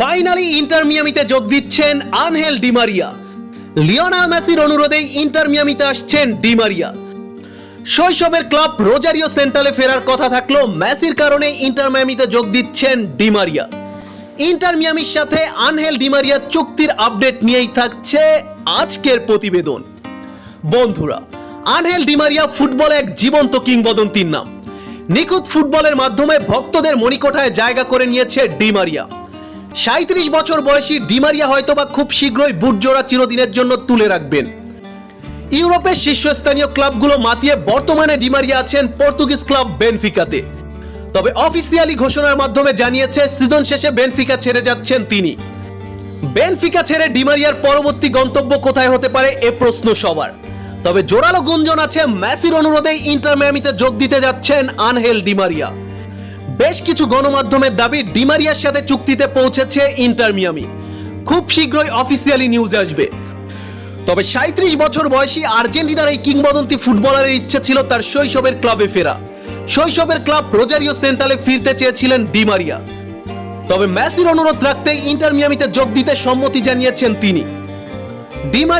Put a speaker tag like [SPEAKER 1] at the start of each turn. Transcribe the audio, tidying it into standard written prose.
[SPEAKER 1] Finally inter মিয়ামিতে যোগ দিচ্ছেন Angel Di Maria. Lionel মেসির অনুরোধেই ইন্টার মিয়ামিতে আসছেন ডি মারিয়া। শৈশবের ক্লাব রোজারিও সেন্ট্রালে ফেরার কথা থাকলেও মেসির কারণে ইন্টার মিয়ামিতে যোগ দিচ্ছেন ডি মারিয়া। ইন্টার মিয়ামির সাথে আনহেল ডি মারিয়ার চুক্তির আপডেট নিয়েই থাকছে আজকের প্রতিবেদন। বন্ধুরা, আনহেল ডি মারিয়া ফুটবলে এক জীবন্ত কিংবদন্তির নাম। নিখুঁত ফুটবলের মাধ্যমে ভক্তদের মণিকোঠায় জায়গা করে নিয়েছে ডি মারিয়া। 37 বছর বয়সী ডি মারিয়া হয়তোবা খুব শীঘ্রই বুটজোড়া চিরদিনের জন্য তুলে রাখবেন। ইউরোপের শীর্ষস্থানীয় ক্লাবগুলো মাতিয়ে বর্তমানে ডি মারিয়া আছেন পর্তুগিজ ক্লাব বেনফিকাতে। তবে অফিসিয়ালি ঘোষণার মাধ্যমে জানিয়েছে সিজন শেষে বেনফিকা ছেড়ে যাচ্ছেন তিনি। বেনফিকা ছেড়ে ডি মারিয়ার পরবর্তী গন্তব্য কোথায় হতে পারে এ প্রশ্ন সবার। তবে জোরালো গুঞ্জন আছে মেসির অনুরোধে ইন্টার মিয়ামিতে যোগ দিতে যাচ্ছেন আনহেল ডি মারিয়া। বেশ কিছু গণমাধ্যমের দাবি ডি মারিয়ার সাথে চুক্তিতে পৌঁছেছে ইন্টার মিয়ামি। খুব শীঘ্রই অফিসিয়ালি নিউজ আসবে। তবে 37 বছর বয়সী আর্জেন্টিনার এই কিংবদন্তি ফুটবলারের ইচ্ছে ছিল তার শৈশবের ক্লাবে ফেরা। শৈশবের ক্লাব রোজারিও সেন্ট্রালে ফিরতে চেয়েছিলেন ডি মারিয়া। তবে মেসির অনুরোধ রাখতে ইন্টার মিয়ামিতে যোগ দিতে সম্মতি জানিয়েছেন তিনি। Di Maria